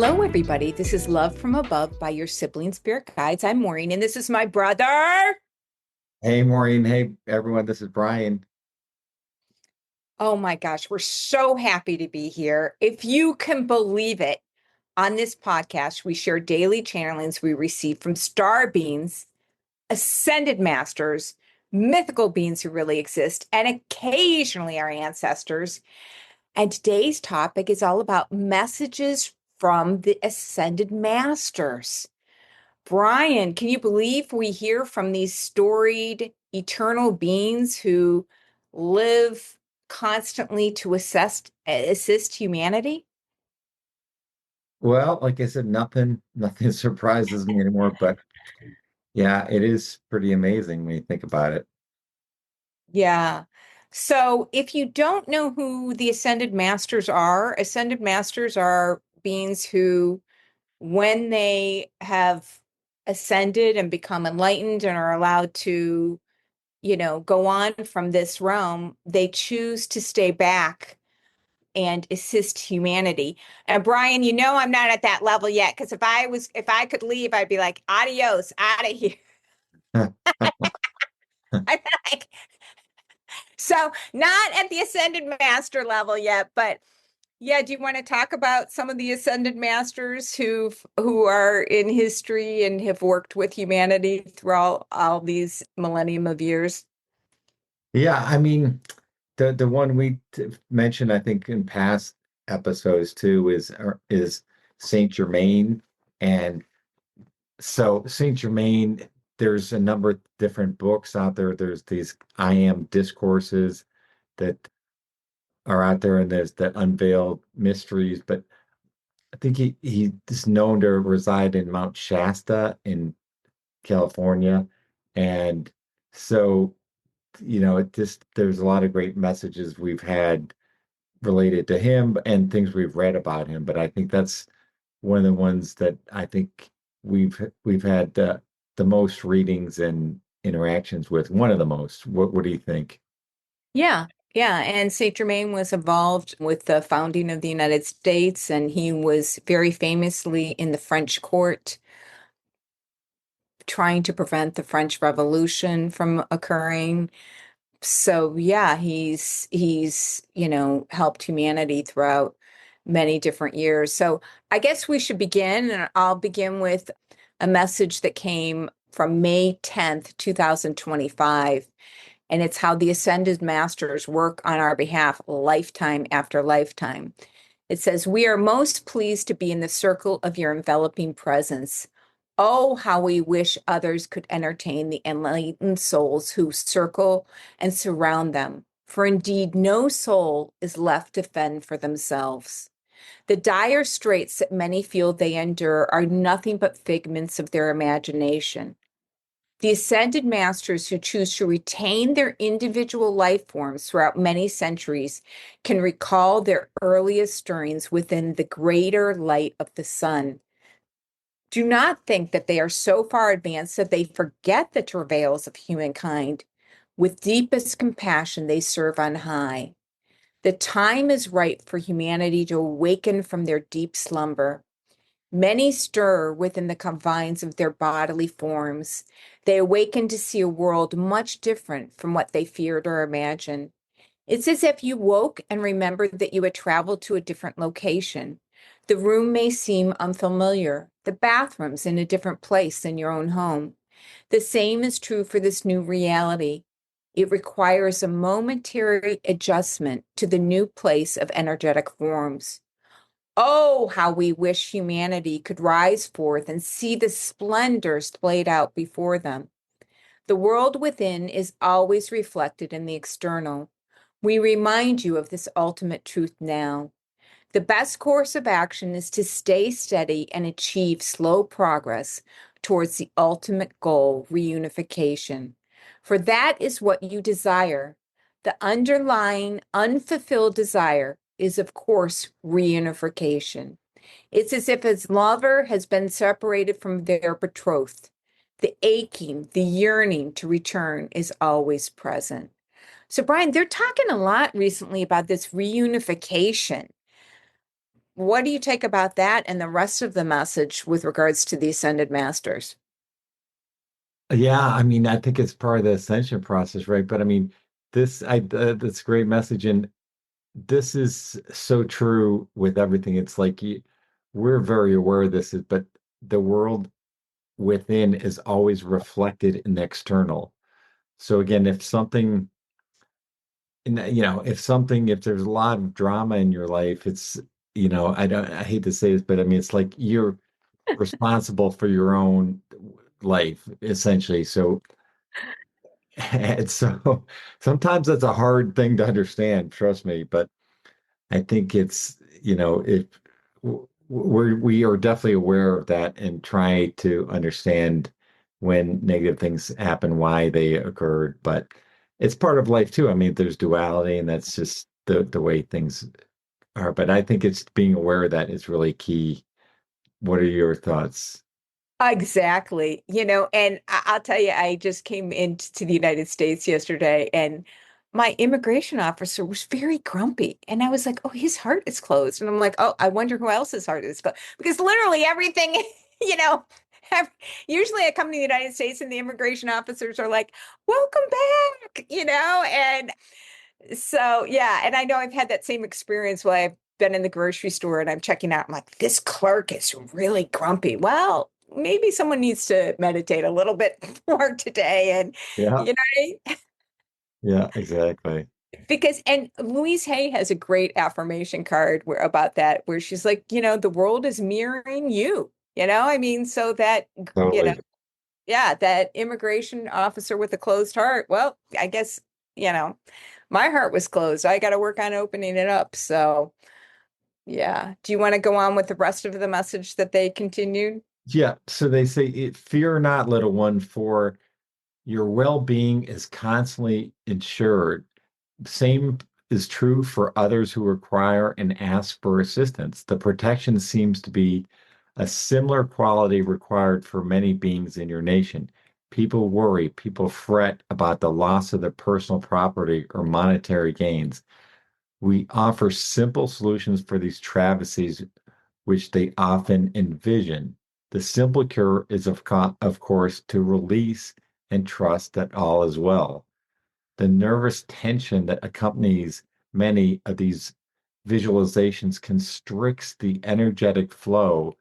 Hello, everybody. This is Love from Above by your Sibling Spirit Guides. I'm Maureen, and this is my brother. Hey Maureen, hey everyone, this is Brian. Oh my gosh, we're so happy to be here. If you can believe it, on this podcast, we share daily channelings we receive from star beings, ascended masters, mythical beings who really exist, and occasionally our ancestors. And today's topic is all about messages from the ascended masters. Brian, can you believe we hear from these storied eternal beings who live constantly to assist humanity? Well, like I said, nothing surprises me anymore, but yeah, it is pretty amazing when you think about it. Yeah. So if you don't know who the ascended masters are beings who, when they have ascended and become enlightened and are allowed to, go on from this realm, they choose to stay back and assist humanity. And Brian, I'm not at that level yet, because if I could leave, I'd be like, adios, out of here. I'm like, so not at the ascended master level yet, but yeah, do you want to talk about some of the ascended masters who are in history and have worked with humanity throughout all these millennium of years? Yeah, I mean, the one mentioned, I think, in past episodes too, is Saint Germain, and so Saint Germain. There's a number of different books out there. There's these I am discourses that are out there, and there's that unveiled mysteries, but I think he is known to reside in Mount Shasta in California. And so, it just there's a lot of great messages we've had related to him and things we've read about him. But I think that's one of the ones that I think we've had the most readings and interactions with, one of the most. What do you think? Yeah, yeah. And Saint Germain was involved with the founding of the United States, and he was very famously in the French court trying to prevent the French Revolution from occurring. So yeah, he's helped humanity throughout many different years. So I guess we should begin, and I'll begin with a message that came from May 10th, 2025. And it's how the ascended masters work on our behalf lifetime after lifetime. It says, "We are most pleased to be in the circle of your enveloping presence. Oh, how we wish others could entertain the enlightened souls who circle and surround them. For indeed, no soul is left to fend for themselves. The dire straits that many feel they endure are nothing but figments of their imagination. The ascended masters who choose to retain their individual life forms throughout many centuries can recall their earliest stirrings within the greater light of the sun. Do not think that they are so far advanced that they forget the travails of humankind. With deepest compassion, they serve on high. The time is ripe for humanity to awaken from their deep slumber. Many stir within the confines of their bodily forms. They awaken to see a world much different from what they feared or imagined. It's as if you woke and remembered that you had traveled to a different location. The room may seem unfamiliar, the bathroom's in a different place than your own home. The same is true for this new reality. It requires a momentary adjustment to the new place of energetic forms. Oh, how we wish humanity could rise forth and see the splendors played out before them. The world within is always reflected in the external. We remind you of this ultimate truth now. The best course of action is to stay steady and achieve slow progress towards the ultimate goal, reunification. For that is what you desire. The underlying unfulfilled desire is, of course, reunification. It's as if his lover has been separated from their betrothed. The aching, the yearning to return is always present. So, Brian, they're talking a lot recently about this reunification. what do you take about that and the rest of the message with regards to the ascended masters? Yeah, I mean, I think it's part of the ascension process, right? But I mean, that's a great message, and this is so true with everything. It's like we're very aware of this, but the world within is always reflected in the external. So again, if something, if there's a lot of drama in your life, it's, I hate to say this, but I mean, it's like you're responsible for your own life, essentially. So, and so sometimes that's a hard thing to understand, trust me, but I think it's, if we are definitely aware of that and try to understand when negative things happen, why they occurred. But it's part of life too. I mean, there's duality, and that's just the way things are. But I think it's being aware of that is really key. What are your thoughts? Exactly. And I'll tell you, I just came into the United States yesterday and my immigration officer was very grumpy. And I was like, oh, his heart is closed. And I'm like, oh, I wonder who else's heart is closed. Because literally everything, you know, ev- usually I come to the United States and the immigration officers are like, welcome back, and so yeah, and I know I've had that same experience where I've been in the grocery store and I'm checking out. I'm like, this clerk is really grumpy. Well, maybe someone needs to meditate a little bit more today. And Yeah, you know, yeah, exactly. because and Louise Hay has a great affirmation card about that, where she's like, the world is mirroring you. I mean, so that you know, Totally. yeah, that immigration officer with a closed heart. Well, I guess, you know, my heart was closed. I got to work on opening it up. So, yeah. Do you want to go on with the rest of the message that they continued? Yeah. So they say, fear not, little one, for your well-being is constantly ensured. Same is true for others who require and ask for assistance. The protection seems to be a similar quality required for many beings in your nation. People worry, people fret about the loss of their personal property or monetary gains. We offer simple solutions for these travesties, which they often envision. The simple cure is, of course, to release and trust that all is well. The nervous tension that accompanies many of these visualizations constricts the energetic flow,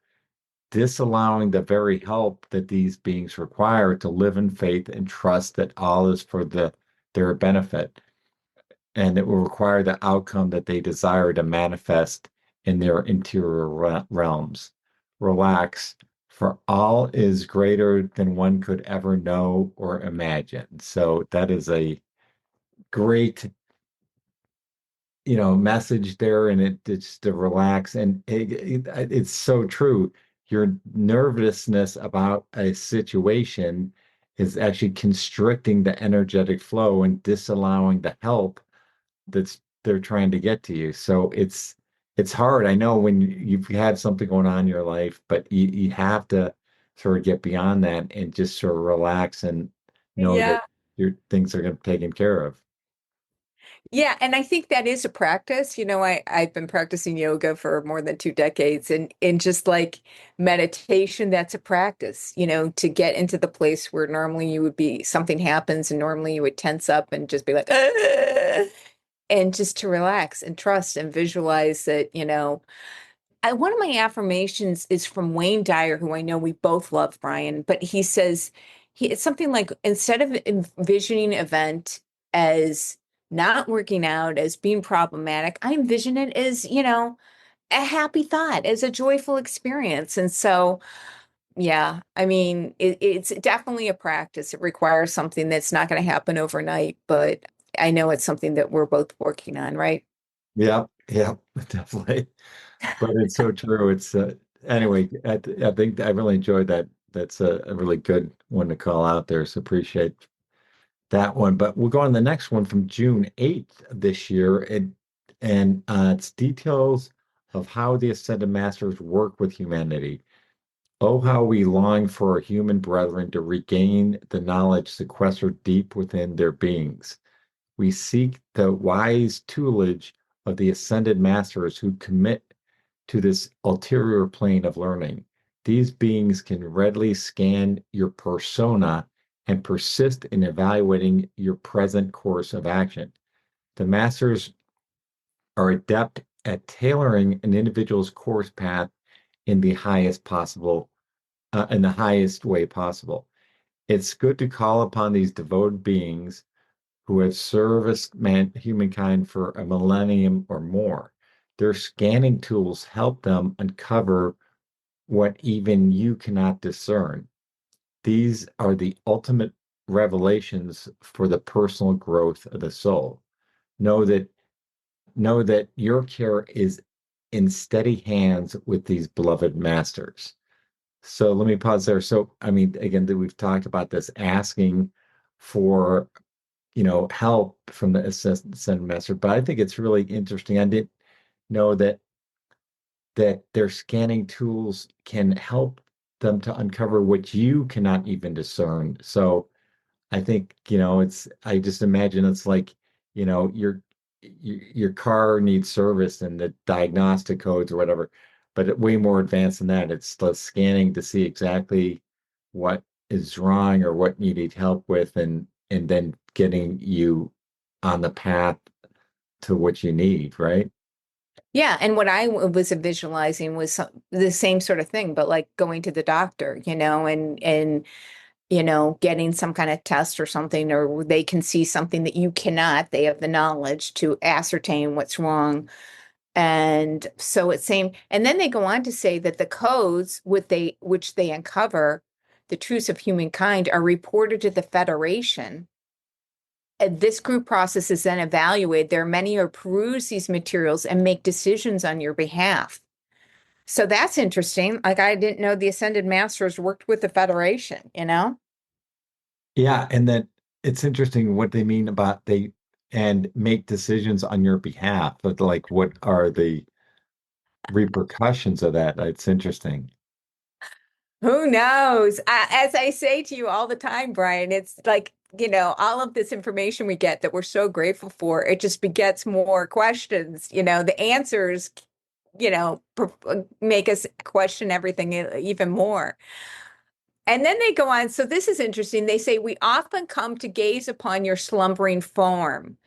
disallowing the very help that these beings require to live in faith and trust that all is for their benefit. And it will require the outcome that they desire to manifest in their interior realms. Relax, for all is greater than one could ever know or imagine. So that is a great message there, and it's to relax, and it's so true. Your nervousness about a situation is actually constricting the energetic flow and disallowing the help that's they're trying to get to you. So it's hard. I know when you've had something going on in your life, but you have to sort of get beyond that and just sort of relax and know that Yeah. your things are going to be taken care of. Yeah, and I think that is a practice. I've been practicing yoga for more than 2 decades, and in just like meditation, that's a practice, to get into the place where normally you would be, something happens and normally you would tense up and just be like, "Ugh," and just to relax and trust and visualize that, one of my affirmations is from Wayne Dyer, who I know we both love, Brian, but he says it's something like, instead of envisioning an event as not working out, as being problematic, I envision it as, a happy thought, as a joyful experience. And so, yeah, I mean, it's definitely a practice. It requires something that's not going to happen overnight, but I know it's something that we're both working on, right? Yeah, yeah, definitely. But it's so true. It's anyway. I think I really enjoyed that. That's a really good one to call out there. So appreciate that one. But we'll go on the next one from June 8th this year, and it's details of how the Ascended Masters work with humanity. Oh, how we long for our human brethren to regain the knowledge sequestered deep within their beings. We seek the wise tutelage of the Ascended Masters who commit to this ulterior plane of learning. These beings can readily scan your persona and persist in evaluating your present course of action. The masters are adept at tailoring an individual's course path in the in the highest way possible. It's good to call upon these devoted beings who have serviced humankind for a millennium or more. Their scanning tools help them uncover what even you cannot discern. These are the ultimate revelations for the personal growth of the soul. Know that know that your care is in steady hands with these beloved masters. So let me pause there. So, I mean, again, that we've talked about this asking for, help from the ascended master, but I think it's really interesting. I didn't know that their scanning tools can help them to uncover what you cannot even discern. So I think, I just imagine it's like, your car needs service and the diagnostic codes or whatever, but way more advanced than that. It's the scanning to see exactly what is wrong or what you need help with and then getting you on the path to what you need, right? Yeah, and what I was visualizing was the same sort of thing, but like going to the doctor, and getting some kind of test or something, or they can see something that you cannot. They have the knowledge to ascertain what's wrong. And so it's saying, and then they go on to say that the codes which they uncover, the truths of humankind, are reported to the Federation. And this group process is then evaluated. There are many who peruse these materials and make decisions on your behalf. So that's interesting. Like I didn't know the Ascended Masters worked with the Federation. Yeah, and then it's interesting what they mean about they and make decisions on your behalf, but like what are the repercussions of that? It's interesting. Who knows? As I say to you all the time, Brian, it's like, all of this information we get that we're so grateful for, it just begets more questions. The answers, make us question everything even more. And then they go on. So this is interesting. They say, we often come to gaze upon your slumbering form.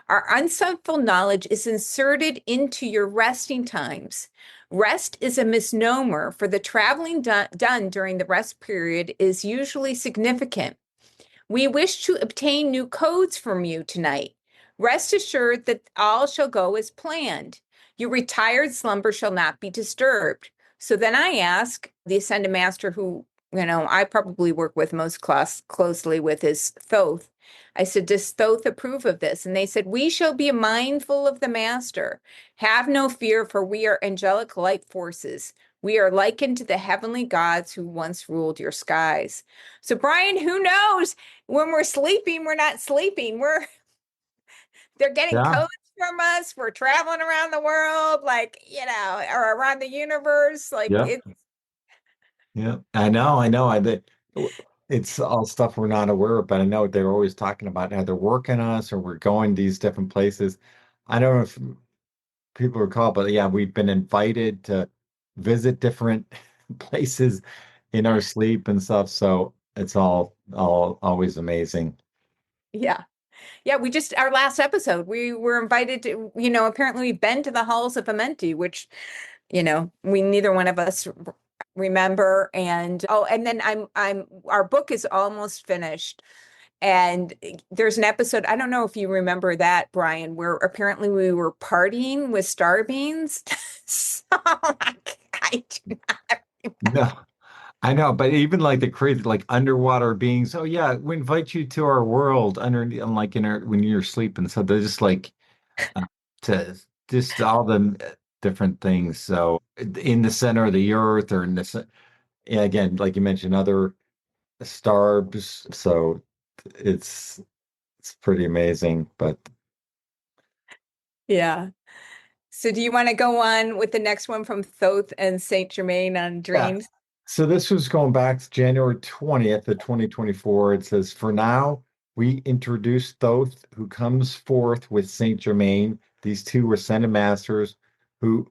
Our unselfful knowledge is inserted into your resting times. Rest is a misnomer, for the traveling done during the rest period is usually significant. We wish to obtain new codes from you tonight. Rest assured that all shall go as planned. Your retired slumber shall not be disturbed. So then I ask the Ascended Master, who, I probably work with most closely with, is Thoth. I said, does Thoth approve of this? And they said, we shall be mindful of the Master. Have no fear, for we are angelic light forces. We are likened to the heavenly gods who once ruled your skies. So, Brian, who knows? When we're sleeping, we're not sleeping. They're getting Yeah. codes from us. We're traveling around the world, like, or around the universe. Like Yeah. it, Yeah. I know. It's all stuff we're not aware of, but I know they're always talking about how they're working on us or we're going these different places. I don't know if people recall, but yeah, we've been invited to visit different places in our sleep and stuff. So it's all always amazing. yeah. Yeah, we just our last episode, we were invited to, apparently we've been to the halls of Amenti, which, we neither one of us remember. And oh, and then our book is almost finished. And there's an episode, I don't know if you remember that, Brian, where apparently we were partying with star beans. So I do not. No, I know, but even like the crazy, like underwater beings. Oh yeah, we invite you to our world under, and like in our when you're sleeping. So they're just like uh, to just all the different things. So in the center of the earth, or in this, yeah, again, like you mentioned, other stars. So it's it's pretty amazing. But Yeah. So do you want to go on with the next one from Thoth and Saint Germain on yeah. dreams? So this was going back to January 20th of 2024. It says, for now, we introduce Thoth, who comes forth with Saint Germain, these two ascended masters who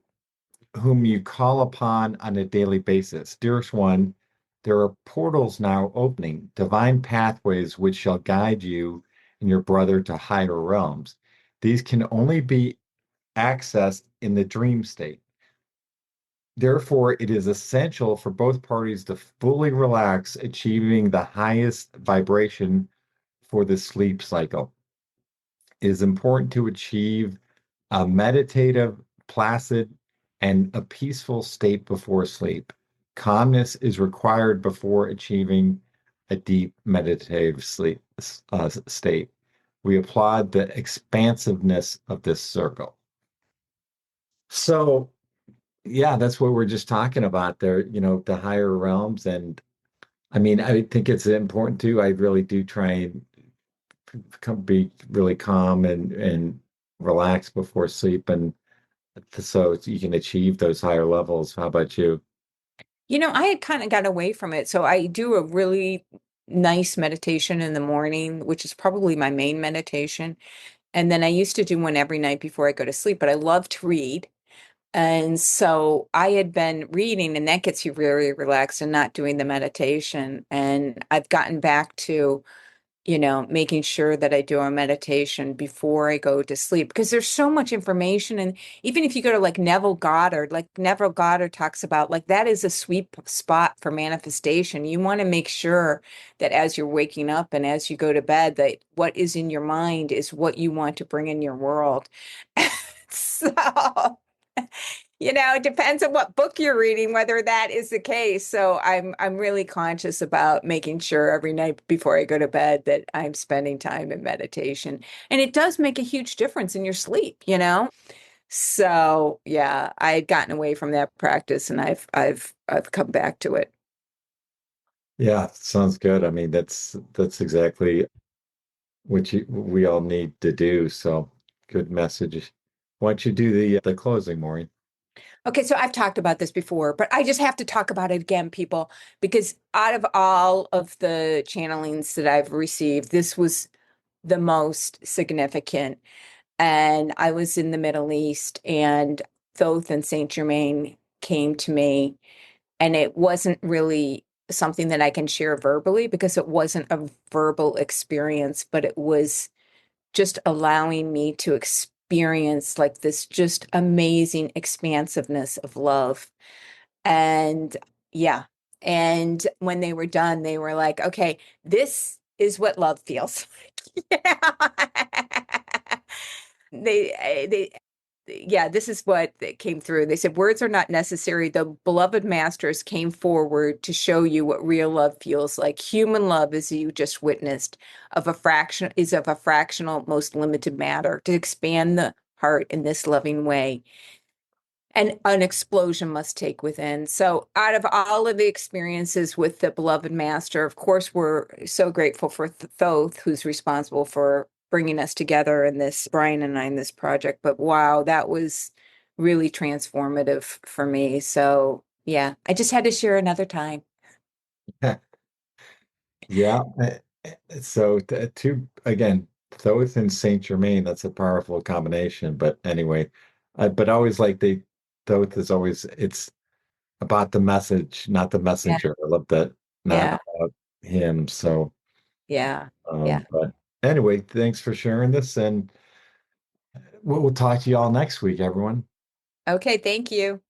whom you call upon on a daily basis. Dearest one, there are portals now opening, divine pathways which shall guide you and your brother to higher realms. These can only be accessed in the dream state. Therefore, it is essential for both parties to fully relax, achieving the highest vibration for the sleep cycle. It is important to achieve a meditative, placid, and a peaceful state before sleep. Calmness is required before achieving a deep meditative sleep state. We applaud the expansiveness of this circle. So, yeah, that's what we're just talking about there, the higher realms. And I mean, I think it's important too. I really do try and be really calm and relax before sleep, and so you can achieve those higher levels. How about you? I had kind of got away from it. So I do a really nice meditation in the morning, which is probably my main meditation. And then I used to do one every night before I go to sleep, but I love to read. And so I had been reading, and that gets you really relaxed and not doing the meditation. And I've gotten back to making sure that I do a meditation before I go to sleep because there's so much information. And even if you go to like Neville Goddard talks about, like that is a sweet spot for manifestation. You want to make sure that as you're waking up and as you go to bed, that what is in your mind is what you want to bring in your world. So it depends on what book you're reading, whether that is the case. So I'm really conscious about making sure every night before I go to bed that I'm spending time in meditation. And it does make a huge difference in your sleep. So yeah, I had gotten away from that practice and I've come back to it. Yeah, sounds good. I mean, that's exactly what we all need to do. So good message. Why don't you do the closing, Maureen? Okay, so I've talked about this before, but I just have to talk about it again, people, because out of all of the channelings that I've received, this was the most significant. And I was in the Middle East, and Thoth and Saint Germain came to me, and it wasn't really something that I can share verbally because it wasn't a verbal experience, but it was just allowing me to experience like this just amazing expansiveness of love. And yeah. And when they were done, they were like, okay, this is what love feels like. They yeah, this is what came through. They said words are not necessary. The beloved masters came forward to show you what real love feels like. Human love, as you just witnessed, is of a fractional, most limited matter. To expand the heart in this loving way, and an explosion must take within. So, out of all of the experiences with the beloved master, of course, we're so grateful for Thoth, who's responsible for bringing us together in this, Brian and I, in this project. But wow, that was really transformative for me. So, yeah, I just had to share another time. Yeah. So two again, Thoth and Saint Germain, that's a powerful combination. But anyway, but I always like Thoth is always it's about the message, not the Yeah, messenger. I love that, not yeah, about him. So, yeah, yeah. but anyway, thanks for sharing this, and we'll talk to you all next week, everyone. Okay, thank you.